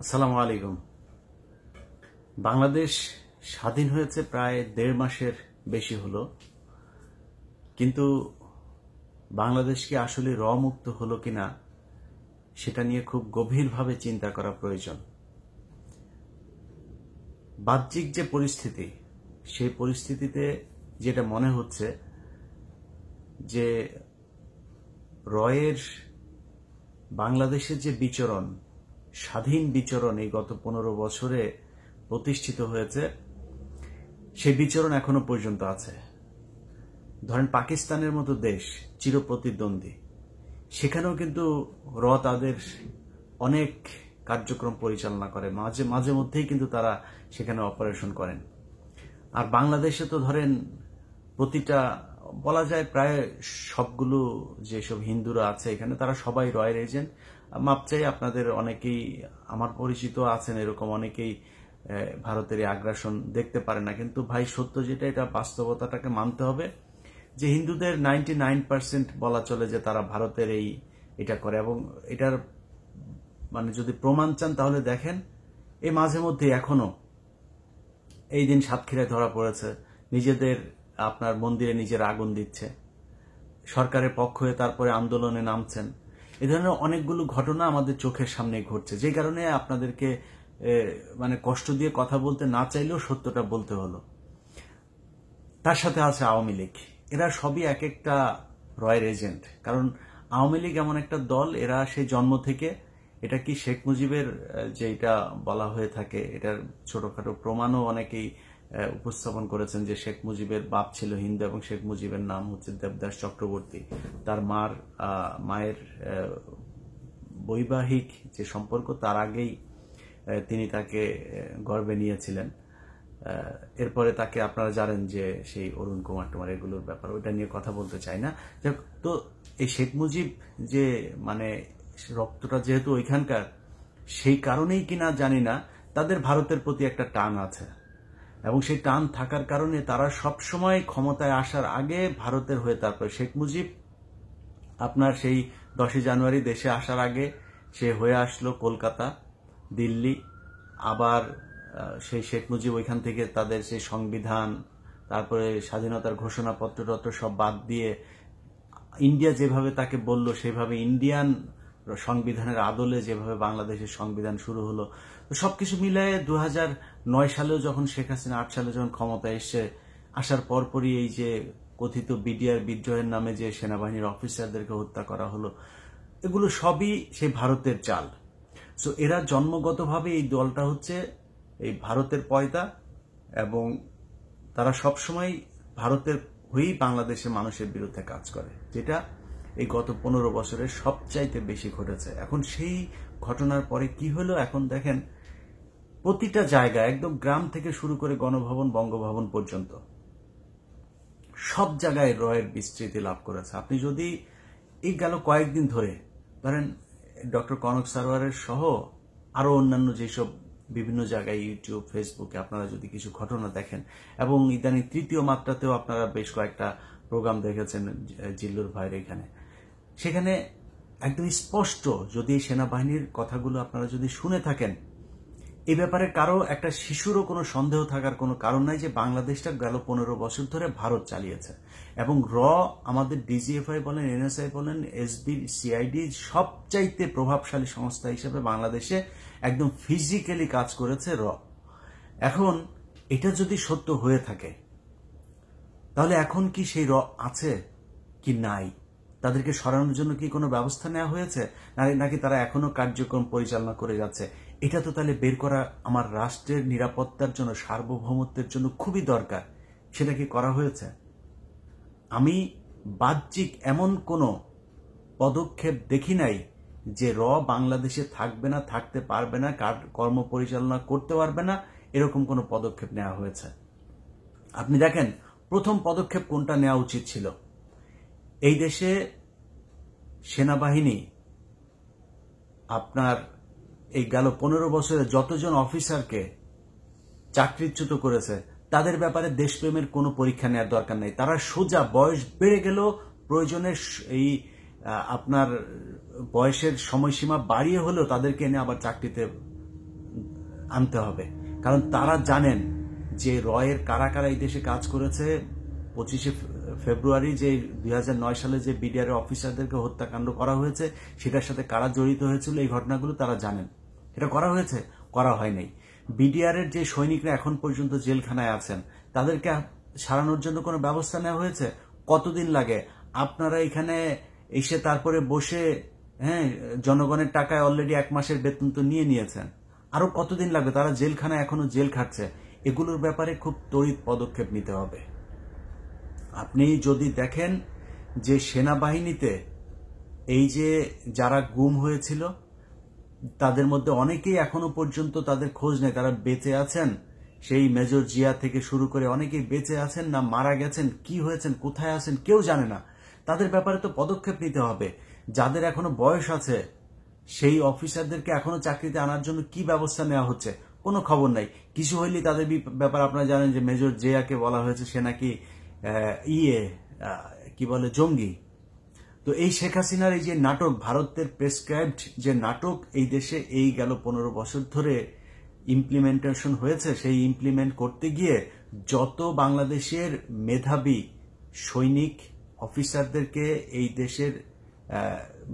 আসসালামু আলাইকুম। বাংলাদেশ স্বাধীন হয়েছে প্রায় ১.৫ মাসের বেশি হলো, কিন্তু বাংলাদেশ কি আসলে মুক্ত হলো কিনা সেটা নিয়ে খুব গভীরভাবে চিন্তা করা প্রয়োজন। বাহ্যিক যে পরিস্থিতি, সেই পরিস্থিতিতে যেটা মনে হচ্ছে যে রয়ের বাংলাদেশের যে বিচরণ, স্বাধীন বিচরণ এই গত ১৫ বছরে প্রতিষ্ঠিত হয়েছে, সেই বিচরণ এখনো পর্যন্ত আছে। ধরেন পাকিস্তানের মতো দেশ চিরপ্রতিদ্বন্দ্বী, সেখানেও কিন্তু তাদের অনেক কার্যক্রম পরিচালনা করে, মাঝে মাঝে মধ্যেই কিন্তু তারা সেখানে অপারেশন করেন। আর বাংলাদেশে তো ধরেন প্রতিটা, বলা যায় প্রায় সবগুলো যেসব হিন্দুরা আছে এখানে, তারা সবাই রয়ের এজেন্ট। মাপ চাই, আপনাদের অনেকেই, আমার পরিচিত আছেন এরকম অনেকেই ভারতের এই আগ্রাসন দেখতে পারে না, কিন্তু ভাই সত্য যেটা, এটা বাস্তবতাটাকে মানতে হবে যে হিন্দুদের 99% বলা চলে যে তারা ভারতের এটা করে। এবং এটার মানে যদি প্রমাণ চান তাহলে দেখেন, এই মাঝে মধ্যে এখনো এই দিন সাতক্ষীরায় ধরা পড়েছে, নিজেদের আপনার মন্দিরে নিজের আগুন দিচ্ছে, সরকারের পক্ষ হয়ে তারপরে আন্দোলনে নামছেন। এ ধরনের অনেকগুলো ঘটনা আমাদের চোখের সামনে ঘটছে, যে কারণে আপনাদেরকে মানে কষ্ট দিয়ে কথা বলতে না চাইলেও সত্যটা বলতে হলো। তার সাথে আছে আওয়ামী লীগ, এরা সবই এক একটা রয়ের এজেন্ট। কারণ আওয়ামী লীগ এমন একটা দল, এরা সেই জন্ম থেকে, এটা কি শেখ মুজিবের যে এটা বলা হয়ে থাকে, এটার ছোটখাটো প্রমাণও অনেকেই উপস্থাপন করেছেন যে শেখ মুজিবের বাপ ছিল হিন্দু এবং শেখ মুজিবের নাম হচ্ছে দেবদাস চক্রবর্তী। তার মায়ের বৈবাহিক যে সম্পর্ক, তার আগেই তিনি তাকে গর্ভে নিয়েছিলেন। এরপরে তাকে আপনারা জানেন যে সেই অরুণ কুমার টুমার, এগুলোর ব্যাপার, ওইটা নিয়ে কথা বলতে চাই না। তো এই শেখ মুজিব যে মানে রক্তটা যেহেতু ওইখানকার, সেই কারণেই কিনা জানি না তাদের ভারতের প্রতি একটা টান আছে, এবং সেই টান থাকার কারণে তারা সবসময় ক্ষমতায় আসার আগে ভারতের হয়ে, তারপরে শেখ মুজিব আপনার সেই 10ই জানুয়ারি দেশে আসার আগে সে হয়ে আসলো কলকাতা, দিল্লি, আবার সেই শেখ মুজিব ওইখান থেকে তাদের সেই সংবিধান, তারপরে স্বাধীনতার ঘোষণাপত্র সব বাদ দিয়ে ইন্ডিয়া যেভাবে তাকে বলল সেভাবে ইন্ডিয়ান সংবিধানের আদলে যেভাবে বাংলাদেশের সংবিধান শুরু হলো। তো সবকিছু মিলায়ে 2009 সালেও যখন শেখ হাসিনা 8 সালে যখন ক্ষমতায় আসার পরপরই এই যে কথিত বিডিআর বিদ্রোহের নামে যে সেনাবাহিনীর অফিসারদেরকে হত্যা করা হলো, এগুলো সবই সেই ভারতের চাল। সো এরা জন্মগতভাবে এই দলটা হচ্ছে এই ভারতের পয়দা, এবং তারা সবসময় ভারতের হয়েই বাংলাদেশের মানুষের বিরুদ্ধে কাজ করে, যেটা এই গত 15 বছরের সবচাইতে বেশি ঘটেছে। এখন সেই ঘটনার পরে কি হলো, এখন দেখেন প্রতিটা জায়গায়, একদম গ্রাম থেকে শুরু করে গণভবন, বঙ্গভবন পর্যন্ত সব জায়গায় রয়ের বিস্তৃতি লাভ করেছে। আপনি যদি এই গেল কয়েকদিন ধরে ধরেন ডক্টর কনক সারোয়ারের সহ আরো অন্যান্য যেসব বিভিন্ন জায়গায় ইউটিউব, ফেসবুকে আপনারা যদি কিছু ঘটনা দেখেন, এবং ইদানিং তৃতীয় মাত্রাতেও আপনারা বেশ কয়েকটা প্রোগ্রাম দেখেছেন জিল্লুর ভাইয়ের এখানে, সেখানে একদম স্পষ্ট, যদি সেনাবাহিনীর কথাগুলো আপনারা যদি শুনে থাকেন, এই ব্যাপারে কারো একটা শিশুরও কোনো সন্দেহ থাকার কোনো কারণ নাই যে বাংলাদেশটা গেল 15 বছর ধরে ভারত চালিয়েছে। এবং আমাদের ডিজিএফআই বলেন, এনএসআই বলেন, এসবি, সিআইডি সবচাইতে প্রভাবশালী সংস্থা হিসেবে বাংলাদেশে একদম ফিজিক্যালি কাজ করেছে এখন এটা যদি সত্য হয়ে থাকে, তাহলে এখন কি সেই আছে কি নাই? তাদেরকে সরানোর জন্য কি কোনো ব্যবস্থা নেওয়া হয়েছে, নাকি তারা এখনো কার্যক্রম পরিচালনা করে যাচ্ছে? এটা তো তাহলে বের করা আমার রাষ্ট্রের নিরাপত্তার জন্য, সার্বভৌমত্বের জন্য খুবই দরকার। সেটা কি করা হয়েছে? আমি বাহ্যিক এমন কোনো পদক্ষেপ দেখি নাই যে বাংলাদেশে থাকবে না, থাকতে পারবে না, কর্ম পরিচালনা করতে পারবে না, এরকম কোনো পদক্ষেপ নেওয়া হয়েছে? আপনি দেখেন প্রথম পদক্ষেপ কোনটা নেওয়া উচিত ছিল। এই দেশে সেনাবাহিনী আপনার এই গেল 15 বছরে যতজন অফিসারকে চাকরিচ্যুত করেছে, তাদের ব্যাপারে দেশপ্রেমের কোনো পরীক্ষা নেওয়ার দরকার নেই। তারা সোজা বয়স বেড়ে গেল, প্রয়োজনে এই আপনার বয়সের সময়সীমা বাড়িয়ে হলেও তাদেরকে এনে আবার চাকরিতে আনতে হবে, কারণ তারা জানেন যে রয়ের কারা কারা এই দেশে কাজ করেছে। 25শে ফেব্রুয়ারি যে 2009 সালে যে বিডিআর অফিসারদেরকে হত্যাকাণ্ড করা হয়েছে, সেটার সাথে কারা জড়িত হয়েছিল এই ঘটনাগুলো তারা জানেন। এটা করা হয়েছে, করা হয় নাই। বিডিআর এর যে সৈনিকরা এখন পর্যন্ত জেলখানায় আছেন, তাদেরকে সারানোর জন্য কোনো ব্যবস্থা নেওয়া হয়েছে? কতদিন লাগে? আপনারা এখানে এসে তারপরে বসে জনগণের টাকায় অলরেডি 1 মাসের বেতন তো নিয়ে নিয়েছেন, আরো কতদিন লাগবে? তারা জেলখানায় এখনো জেল খাটছে। এগুলোর ব্যাপারে খুব তড়িৎ পদক্ষেপ নিতে হবে। আপনি যদি দেখেন যে সেনাবাহিনীতে এই যে যারা গুম হয়েছিল, তাদের মধ্যে অনেকেই এখনো পর্যন্ত তাদের খোঁজ নেই, তারা বেঁচে আছেন। সেই মেজর জিয়া থেকে শুরু করে অনেকেই বেঁচে আছেন না মারা গেছেন, কি হয়েছেন, কোথায় আছেন কেউ জানে না। তাদের ব্যাপারে তো পদক্ষেপ নিতে হবে। যাদের এখনো বয়স আছে, সেই অফিসারদেরকে এখনো চাকরিতে আনার জন্য কি ব্যবস্থা নেওয়া হচ্ছে কোনো খবর নাই। কিছু হইলেই তাদের ব্যাপার আপনারা জানেন যে মেজর জিয়াকে বলা হয়েছে সে নাকি কি বলে জঙ্গি। তো এই শেখ হাসিনার এই যে নাটক, ভারতের প্রেসক্রাইবড যে নাটক এই দেশে এই গেল 15 বছর ধরে ইমপ্লিমেন্টেশন হয়েছে, সেই ইমপ্লিমেন্ট করতে গিয়ে যত বাংলাদেশের মেধাবী সৈনিক অফিসারদেরকে এই দেশের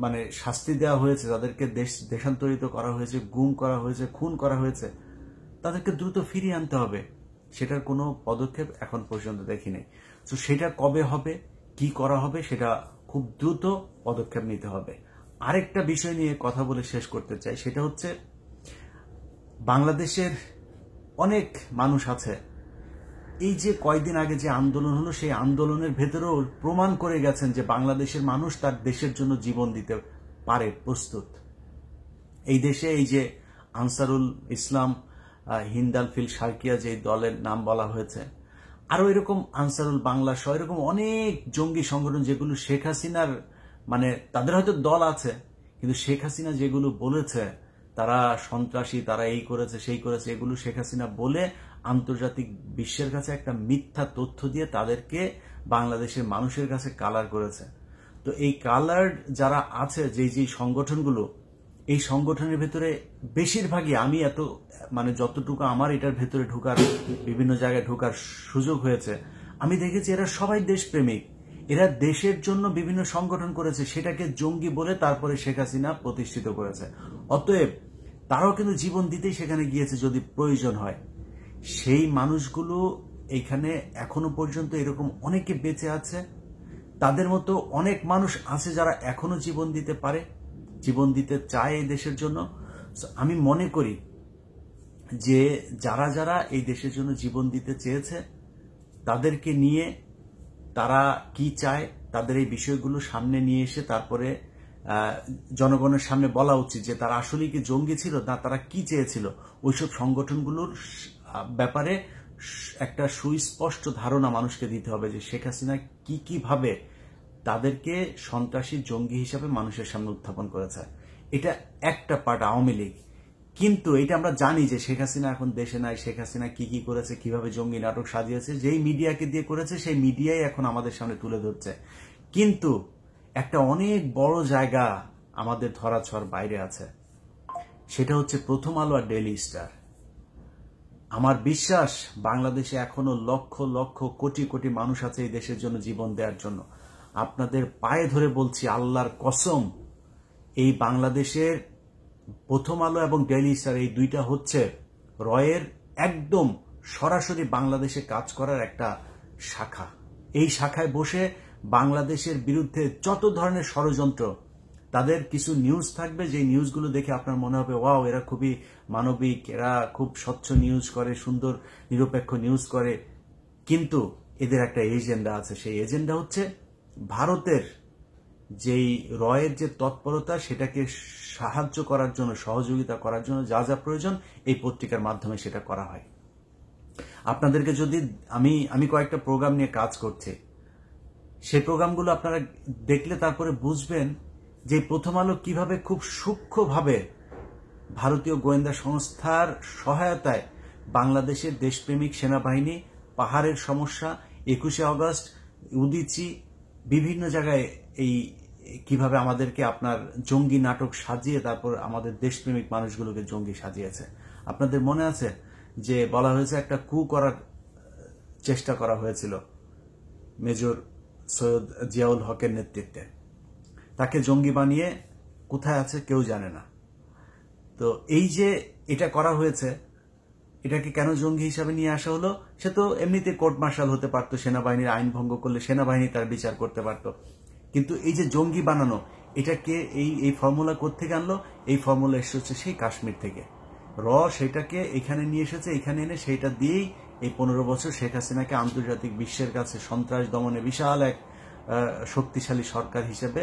মানে শাস্তি দেওয়া হয়েছে, তাদেরকে দেশান্তরিত করা হয়েছে, গুম করা হয়েছে, খুন করা হয়েছে, তাদেরকে দ্রুত ফিরিয়ে আনতে হবে। সেটার কোনো পদক্ষেপ এখন পর্যন্ত দেখিনি। তো সেটা কবে হবে, কি করা হবে, সেটা খুব দ্রুত পদক্ষেপ নিতে হবে। আরেকটা বিষয় নিয়ে কথা বলে শেষ করতে চাই, সেটা হচ্ছে বাংলাদেশের অনেক মানুষ আছে, এই যে কয়েকদিন আগে যে আন্দোলন হলো, সেই আন্দোলনের ভেতরেও প্রমাণ করে গেছেন যে বাংলাদেশের মানুষ তার দেশের জন্য জীবন দিতে পারে, প্রস্তুত। এই দেশে এই যে আনসারুল ইসলাম হিন্দালফিল সার্কিয়া যে দলের নাম বলা হয়েছে, আরো এরকম আনসারুল বাংলা সহ এরকম অনেক জঙ্গি সংগঠন, যেগুলো শেখ হাসিনার মানে তাদের হয়তো দল আছে, কিন্তু শেখ হাসিনা যেগুলো বলেছে তারা সন্ত্রাসী, তারা এই করেছে সেই করেছে, এগুলো শেখ হাসিনা বলে আন্তর্জাতিক বিশ্বের কাছে একটা মিথ্যা তথ্য দিয়ে তাদেরকে বাংলাদেশের মানুষের কাছে কালার করেছে। তো এই কালার যারা আছে, যে সংগঠনগুলো, এই সংগঠনের ভেতরে বেশিরভাগই আমি মানে যতটুকু আমার এটার ভেতরে ঢোকার, বিভিন্ন জায়গায় ঢোকার সুযোগ হয়েছে, আমি দেখেছি এরা সবাই দেশপ্রেমিক। এরা দেশের জন্য বিভিন্ন সংগঠন করেছে, সেটাকে জঙ্গি বলে তারপরে শেখ হাসিনা প্রতিষ্ঠিত করেছে। অতএব তারাও কিন্তু জীবন দিতেই সেখানে গিয়েছে যদি প্রয়োজন হয়। সেই মানুষগুলো এখানে এখনো পর্যন্ত এরকম অনেকে বেঁচে আছে। তাদের মতো অনেক মানুষ আছে যারা এখনো জীবন দিতে পারে, জীবন দিতে চায় এই দেশের জন্য। আমি মনে করি যে যারা যারা এই দেশের জন্য জীবন দিতে চেয়েছে, তাদেরকে নিয়ে তারা কি চায়, তাদের এই বিষয়গুলো সামনে নিয়ে এসে তারপরে জনগণের সামনে বলা উচিত যে তারা আসলে কি জঙ্গি ছিল না, তারা কি চেয়েছিল। ওইসব সংগঠনগুলোর ব্যাপারে একটা সুস্পষ্ট ধারণা মানুষকে দিতে হবে যে শেখ হাসিনা কিভাবে তাদেরকে সন্ত্রাসী জঙ্গি হিসাবে মানুষের সামনে উত্থাপন করেছে। এটা একটা পার্ট আওয়ামী লীগ, কিন্তু এটা আমরা জানি যে শেখ হাসিনা এখন দেশে নাই। শেখ হাসিনা কি করেছে, কিভাবে জঙ্গি নাটক সাজিয়েছে, যেই মিডিয়াকে দিয়ে করেছে সেই মিডিয়াই এখন আমাদের সামনে তুলে ধরছে। কিন্তু একটা অনেক বড় জায়গা আমাদের ধরাছোঁয়ার বাইরে আছে, সেটা হচ্ছে প্রথম আলো আর ডেইলি স্টার। আমার বিশ্বাস বাংলাদেশে এখনো লক্ষ লক্ষ কোটি কোটি মানুষ আছে এই দেশের জন্য জীবন দেওয়ার জন্য। আপনাদের পায়ে ধরে বলছি, আল্লাহর কসম, এই বাংলাদেশের প্রথম আলো এবং ডেইলি স্টার, এই দুইটা হচ্ছে রয়ের একদম সরাসরি বাংলাদেশে কাজ করার একটা শাখা। এই শাখায় বসে বাংলাদেশের বিরুদ্ধে যত ধরনের ষড়যন্ত্র, তাদের কিছু নিউজ থাকবে, যে নিউজগুলো দেখে আপনার মনে হবে ওয়াও, এরা খুবই মানবিক, এরা খুব স্বচ্ছ নিউজ করে, সুন্দর নিরপেক্ষ নিউজ করে। কিন্তু এদের একটা এজেন্ডা আছে, সেই এজেন্ডা হচ্ছে ভারতের যেই রয়ের যে তৎপরতা, সেটাকে সাহায্য করার জন্য, সহযোগিতা করার জন্য যা যা প্রয়োজন এই পত্রিকার মাধ্যমে সেটা করা হয়। আপনাদেরকে যদি আমি কয়েকটা প্রোগ্রাম নিয়ে কাজ করছি, সেই প্রোগ্রামগুলো আপনারা দেখলে তারপরে বুঝবেন যে প্রথম আলো কিভাবে খুব সূক্ষ্মভাবে ভারতীয় গোয়েন্দা সংস্থার সহায়তায় বাংলাদেশের দেশপ্রেমিক সেনাবাহিনী, পাহাড়ের সমস্যা, 21শে আগস্ট, উদীচী, বিভিন্ন জায়গায় কিভাবে আমাদেরকে আপনার জঙ্গি নাটক সাজিয়ে তারপর আমাদের দেশপ্রেমিক মানুষগুলোকে জঙ্গি সাজিয়েছে। আপনাদের মনে আছে যে বলা হয়েছে একটা কু করার চেষ্টা করা হয়েছিল মেজর সৈয়দ জিয়াউল হকের নেতৃত্বে, তাকে জঙ্গি বানিয়ে কোথায় আছে কেউ জানে না। তো এই যে এটা করা হয়েছে, এটাকে কেন জঙ্গি হিসাবে নিয়ে আসা হলো? সে তো এমনিতে কোর্ট মার্শাল হতে পারতো, সেনাবাহিনীর আইন ভঙ্গ করলে সেনাবাহিনী তার বিচার করতে পারত, কিন্তু এই যে জঙ্গি বানানো, এটাকে এই ফর্মুলা কোত্থেকে আনলো? এই ফর্মুলা এসেছে সেই কাশ্মীর থেকে। সেটাকে এখানে নিয়ে এসেছে, এখানে এনে সেইটা দিয়েই এই 15 বছর শেখ হাসিনাকে আন্তর্জাতিক বিশ্বের কাছে সন্ত্রাস দমনে বিশাল এক শক্তিশালী সরকার হিসেবে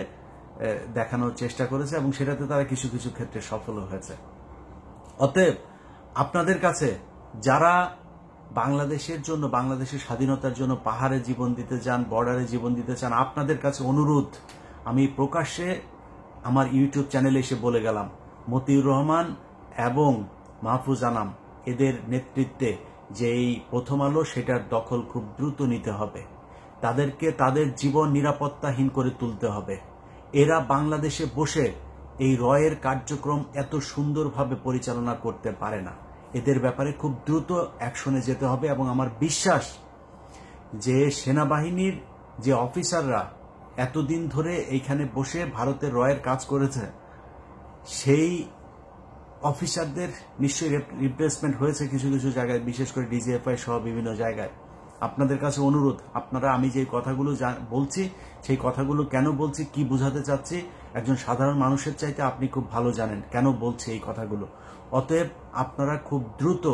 দেখানোর চেষ্টা করেছে, এবং সেটাতে তারা কিছু কিছু ক্ষেত্রে সফল হয়েছে। অতএব আপনাদের কাছে যারা বাংলাদেশের জন্য, বাংলাদেশের স্বাধীনতার জন্য পাহাড়ে জীবন দিতে চান, বর্ডারে জীবন দিতে চান, আপনাদের কাছে অনুরোধ, আমি প্রকাশ্যে আমার ইউটিউব চ্যানেলে এসে বলে গেলাম, মতিউর রহমান এবং মাহফুজ আনাম এদের নেতৃত্বে যে এই প্রথম আলো, সেটার দখল খুব দ্রুত নিতে হবে। তাদেরকে তাদের জীবন নিরাপত্তাহীন করে তুলতে হবে। এরা বাংলাদেশে বসে এই রয়ের কার্যক্রম এত সুন্দরভাবে পরিচালনা করতে পারে না। এদের ব্যাপারে খুব দ্রুত অ্যাকশনে যেতে হবে, এবং আমার বিশ্বাস যে সেনাবাহিনীর যে অফিসাররা এতদিন ধরে এইখানে বসে ভারতের রয়ের কাজ করেছে, সেই অফিসারদের নিশ্চয়ই রিপ্লেসমেন্ট হয়েছে কিছু কিছু জায়গায়, বিশেষ করে ডিজিএফআই সহ বিভিন্ন জায়গায়। আপনাদের কাছে অনুরোধ, আপনারা, আমি যে কথাগুলো বলছি, সেই কথাগুলো কেন বলছি, কি বোঝাতে চাচ্ছি, একজন সাধারণ মানুষের চাইতে আপনি খুব ভালো জানেন কেন বলছি এই কথাগুলো। অতএব আপনারা খুব দ্রুত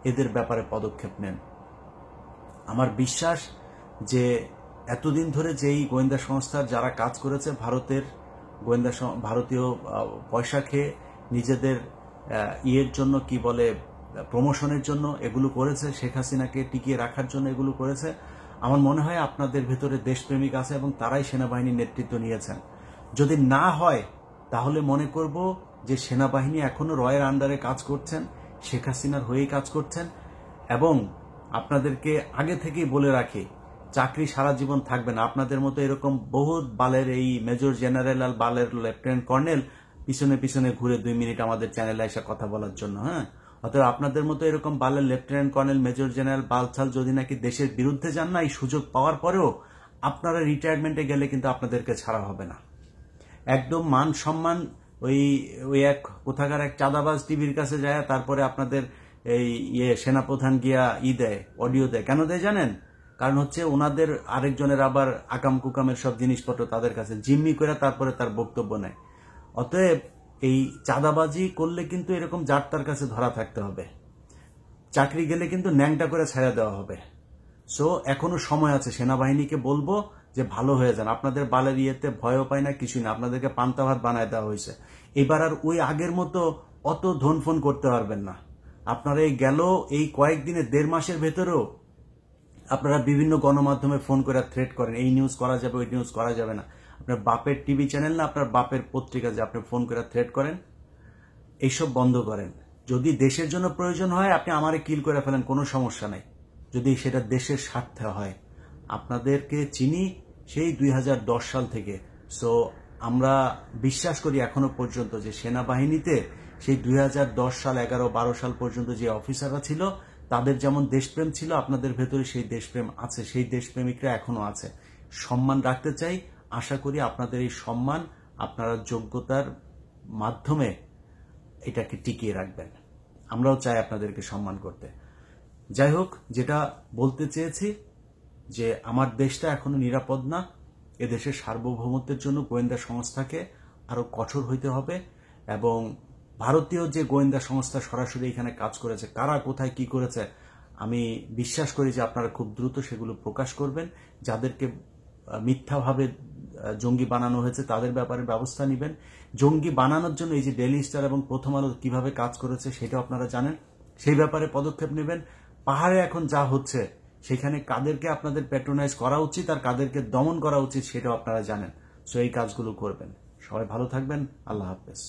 এদের ব্যাপারে পদক্ষেপ নেন। আমার বিশ্বাস যে এতদিন ধরে যেই গোয়েন্দা সংস্থার যারা কাজ করেছে, ভারতীয় পয়সা খেয়ে নিজেদের ইয়ের জন্য, কি বলে, প্রমোশনের জন্য এগুলো করেছে, শেখ হাসিনাকে টিকিয়ে রাখার জন্য এগুলো করেছে, আমার মনে হয় আপনাদের ভেতরে দেশপ্রেমিক আছে এবং তারাই সেনাবাহিনীর নেতৃত্ব নিয়েছেন। যদি না হয় তাহলে মনে করব যে সেনাবাহিনী এখনো রয়ের আন্ডারে কাজ করছেন, শেখ হাসিনার হয়েই কাজ করছেন। এবং আপনাদেরকে আগে থেকেই বলে রাখি, চাকরি সারা জীবন থাকবে না। আপনাদের মতো এরকম বহুত বালের, এই মেজর জেনারেল আর বালের লেফটেন্যান্ট কর্নেল পিছনে পিছনে ঘুরে 2 মিনিট আমাদের চ্যানেলে এসে কথা বলার জন্য, হ্যাঁ। অতএব আপনাদের মতো এরকম বালের লেফটেন্যান্ট কর্নেল, মেজর জেনারেল বালছাল যদি নাকি দেশের বিরুদ্ধে যান না, এই সুযোগ পাওয়ার পরেও আপনারা রিটায়ারমেন্টে গেলে কিন্তু আপনাদেরকে ছাড়া হবে না। একদম মান সম্মান ওই এক কোথাকার এক চাঁদাবাজ টিভির কাছে যায়, তারপরে আপনাদের এই সেনাপ্রধান গিয়া দেয়, অডিও দেয়। কেন দেয় জানেন? কারণ হচ্ছে ওনাদের আরেকজনের আবার আকাম কুকামের সব জিনিসপত্র তাদের কাছে জিম্মি করে তারপরে তার বক্তব্য নেয়। অতএব এই চাঁদাবাজি করলে কিন্তু এরকম যার তার কাছে ধরা থাকতে হবে, চাকরি গেলে কিন্তু ন্যাংটা করে ছাড়া দেওয়া হবে। সো এখনো সময় আছে, সেনাবাহিনীকে বলবো যে ভালো হয়ে যান। আপনাদের বালের ইয়েতে ভয়ও পায় না, কিছুই না, আপনাদেরকে পান্তা ভাত বানায় দেওয়া হয়েছে। এবার আর ওই আগের মতো অত ধন ফোন করতে পারবেন না। আপনারা এই কয়েকদিনে 1.5 মাসের ভেতরেও আপনারা বিভিন্ন গণমাধ্যমে ফোন করে থ্রেট করেন, এই নিউজ করা যাবে, ওই নিউজ করা যাবে না। আপনার বাপের টিভি চ্যানেল না, আপনার বাপের পত্রিকা যে আপনি ফোন করে থ্রেট করেন, এইসব বন্ধ করেন। যদি দেশের জন্য প্রয়োজন হয় আপনি আমারে কিল করে ফেলেন, কোনো সমস্যা নাই, যদি সেটা দেশের স্বার্থে হয়। আপনাদেরকে চিনি সেই 2010 সাল থেকে। সো আমরা বিশ্বাস করি এখনো পর্যন্ত যে সেনাবাহিনীতে সেই 2010 সাল, 11-12 সাল পর্যন্ত যে অফিসাররা ছিল, তাদের যেমন দেশপ্রেম ছিল, আপনাদের ভেতরে সেই দেশপ্রেম আছে, সেই দেশপ্রেমিকরা এখনো আছে। সম্মান রাখতে চাই, আশা করি আপনাদের এই সম্মান আপনারা যোগ্যতার মাধ্যমে এটাকে টিকিয়ে রাখবেন। আমরাও চাই আপনাদেরকে সম্মান করতে। যাই হোক, যেটা বলতে চেয়েছি যে আমার দেশটা এখনো নিরাপদ না। এদেশের সার্বভৌমত্বের জন্য গোয়েন্দা সংস্থাকে আরো কঠোর হইতে হবে, এবং ভারতীয় যে গোয়েন্দা সংস্থা সরাসরি এখানে কাজ করেছে, কারা কোথায় কি করেছে, আমি বিশ্বাস করি যে আপনারা খুব দ্রুত সেগুলো প্রকাশ করবেন। যাদেরকে মিথ্যাভাবে জঙ্গি বানানো হয়েছে তাদের ব্যাপারে ব্যবস্থা নেবেন। জঙ্গি বানানোর জন্য এই যে ডেইলি স্টার এবং প্রথম আলো কিভাবে কাজ করেছে সেটা আপনারা জানেন, সেই ব্যাপারে পদক্ষেপ নেবেন। পাহাড়ে এখন যা হচ্ছে সেখানে কাদেরকে আপনাদের প্যাট্রোনাইজ করা উচিত আর কাদেরকে দমন করা উচিত সেটাও আপনারা জানেন। সো এই কাজগুলো করবেন। সবাই ভালো থাকবেন। আল্লাহ হাফেজ।